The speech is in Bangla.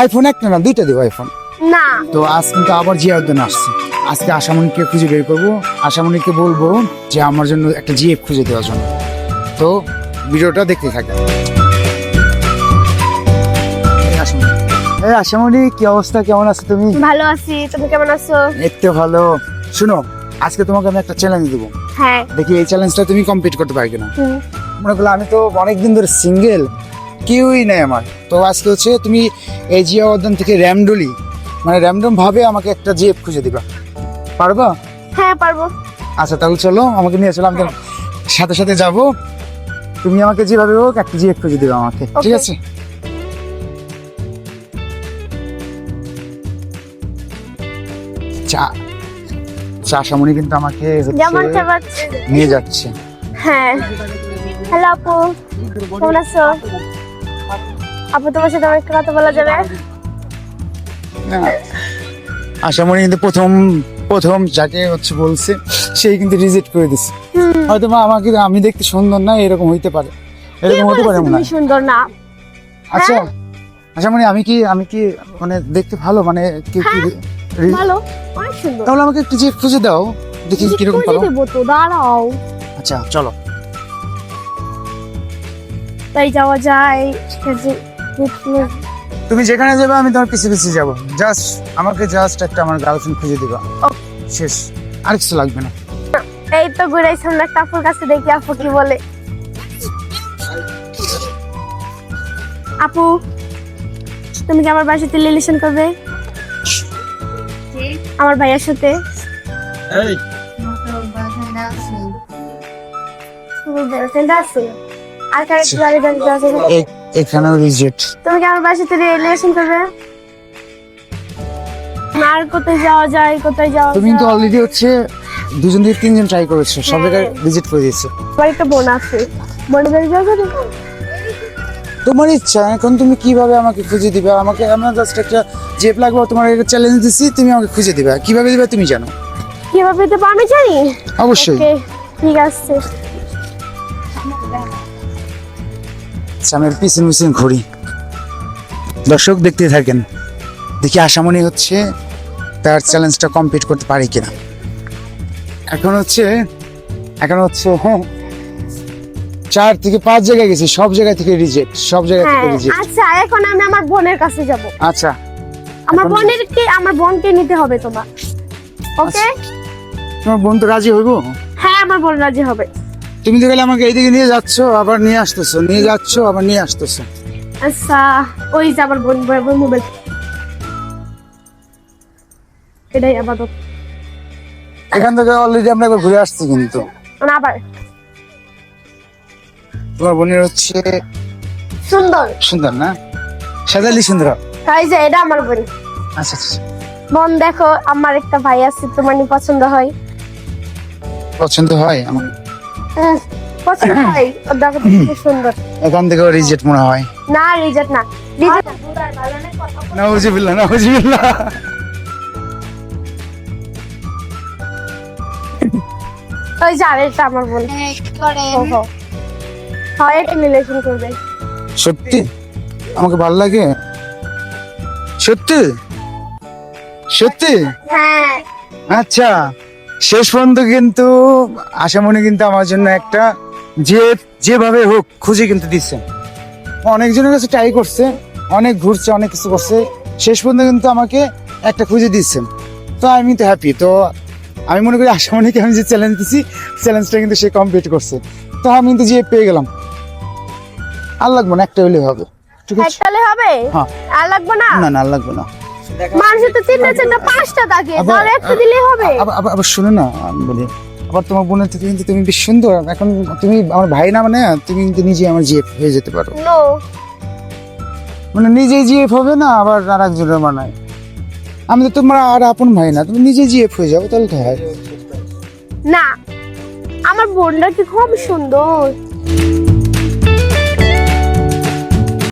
আইফোন একটা না, দুইটা দেবো আইফোন। না তো আজ কিন্তু আবার জিয়া উদ্দিন আসছে। আজকে আশামণিকে খুঁজে বের করবো, আশামণিকে বলবো যে আমার জন্য একটা জিএফ খুঁজে দেওয়ার জন্য। তো ভিডিওটা দেখতে থাকে। আশামণি, কি অবস্থা, কেমন আছো তুমি? ভালো আছি, তুমি কেমন আছো? একটু ভালো। শুনো, আজকে তোমাকে আমি একটা চ্যালেঞ্জ দেবো, হ্যাঁ। দেখি এই চ্যালেঞ্জটা তুমি কমপ্লিট করতে পারবে কিনা। হুম। মনে করলো আমি তো অনেকদিন ধরে সিঙ্গেল, কেউই নেই আমার। তো আজকে হচ্ছে তুমি এই জিয়া উদ্যান থেকে র্যামডলি মানে র্যান্ডম ভাবে আমাকে একটা জিএফ খুঁজে দিবা, পারবা? হ্যাঁ পারবো। আচ্ছা তাহলে চলো, আমাকে নিয়ে চলো, আমি সাথে সাথে যাবো। তুমি আমাকে যেভাবে হোক একটা জিএফ খুঁজে দিবা আমাকে, ঠিক আছে? চা আশামণি কিন্তু আমাকে যেমন নিয়ে যাচ্ছে। হ্যাঁ। হ্যালো আপু, কেমন আছো? আপু তোমার সাথে আমার একটু কথা বলা যাবে? আশামণি কিন্তু প্রথম যাকে হচ্ছে বলছে সেই কিন্তু রিজেক্ট করে দিছে। হয়তো বা আমাকে আমি দেখতে সুন্দর না, এরকম হইতে পারে, এরকম হতে পারে মনে হয়। সুন্দর না? আচ্ছা আশামণি, আমি কি মানে দেখতে ভালো, মানে কি ভালো, অনেক সুন্দর। তাহলে আমাকে একটু যে খুঁজে দাও, দেখি কিরকম পারো। দেবো তো, দাঁড়াও। আচ্ছা চলো, তাই যাওয়া যায়। তুমি যেখানে যাবে আমি তোমার পিছে পিছে যাবো। আমাকে একটা আমার গার্লফ্রেন্ড খুঁজে দিবা, শেষ, আর কিছু লাগবে না। এই তো ঘুরাইছিলাম না একটা আপুর কাছে, দেখি আপু কি বলে। আপু, তুমি কি আমার বাসাতে রিলেশন করবে? আমার ভাইয়ের সাথে। আর এখানেও রিজেক্ট। তুমি কি আমার বাসাতে রিলেশন করবে? আর কোথায় যাওয়া যায়, কোথায় যাওয়া? তুমি কিন্তু অলরেডি হচ্ছে 2 থেকে 3 ট্রাই করেছো, সব জায়গায় রিজেক্ট করে দিয়েছো। আমার একটা বোন আছে, বোনের বাড়ি যাওয়া যাবে? তোমার ইচ্ছা, এখন তুমি কিভাবে আমাকে খুঁজে দিবে। আমাকে আমরা জাস্ট একটা জেপ লাগবে, তোমার একটা চ্যালেঞ্জ দিচ্ছি, তুমি আমাকে খুঁজে দিবে। কিভাবে দিবে তুমি জানো? কিভাবে দেবো আমি জানি। অবশ্যই। Okay, ঠিক আছে। আমি পিছন ঘুরি, দর্শক দেখতে থাকেন, দেখি আশামণি হচ্ছে তার চ্যালেঞ্জটা কমপ্লিট করতে পারে কিনা। এখন হচ্ছে হ্যাঁ 4 থেকে 5 জায়গায় গেছি, সব জায়গা থেকে রিজেক্ট, সব জায়গা থেকে রিজেক্ট। আচ্ছা এখন আমি আমার বোনের কাছে যাব। আচ্ছা, আমার বোনকে নিতে হবে তোমার। ওকে? তোমার বোন তো রাজি হইব? হ্যাঁ আমার বোন রাজি হবে। তুমি তো গেলে আমাকে এইদিকে নিয়ে যাচ্ছ, আবার নিয়ে আসতেছো, নিয়ে যাচ্ছ, আবার নিয়ে আসতেছো। আচ্ছা, ওই যে আমার বোন মোবাইল, এটাই আপাতত। এখান থেকে অলরেডি আমরা একবার ঘুরে আসছি, কিন্তু আবার তোমার বোনের হচ্ছে সুন্দর না, সাজালি সুন্দর। তাই যে এটা আমার বোন। আচ্ছা আচ্ছা, বোন দেখো, আমার একটা ভাই আছে, তোমার নি পছন্দ হয়? পছন্দ হয় আমার, পছন্দ হয়। ও দেখো কি সুন্দর। এখান থেকে রিজেক্ট মনে হয়। না রিজেক্ট না, রিজেক্ট নাউজুবিল্লাহ। ওই যে আরেকটা আমার বোন। হয় একটা রিলেশন করবে। সত্যি আমাকে ভালো লাগে, সত্যি সত্যি। হ্যাঁ আচ্ছা, শেষ পর্যন্ত কিন্তু আশামণি কিন্তু আমার জন্য একটা যেভাবে হোক খুঁজে কিন্তু দিচ্ছে। অনেকজনের কাছে ট্রাই করছে, অনেক ঘুরছে, অনেক কিছু করছে, শেষ পর্যন্ত কিন্তু আমাকে একটা খুঁজে দিচ্ছেন। তো আমি তো হ্যাপি। তো আমি মনে করি আশামণিকে আমি যে চ্যালেঞ্জ দিচ্ছি, চ্যালেঞ্জটা কিন্তু সে কমপ্লিট করছে। তো আমি কিন্তু যে পেয়ে গেলাম, আর লাগবে না, একটা হলে হবে। ঠিক আছে, একটালে হবে? হ্যাঁ। আর লাগবে না? না আর লাগবে না। মানুষের তো 3-4-5টা থাকে, তাহলে একটা দিলেই হবে। আবার শুনো না, আমি বলি, আবার তোমার বোনের থেকে কিন্তু তুমি বেশ সুন্দর। এখন তুমি আমার ভাই না, মানে তুমি কিন্তু নিজে আমার জিএফ হয়ে যেতে পারো। নো, মানে নিজেই জিএফ হবে না, আবার আর একজনের বানায়। আমি তো তোমার আর আপন ভাই না, তুমি নিজে জিএফ হয়ে যাও, তাহলে তো হয়। না আমার বোনটা কি খুব সুন্দর।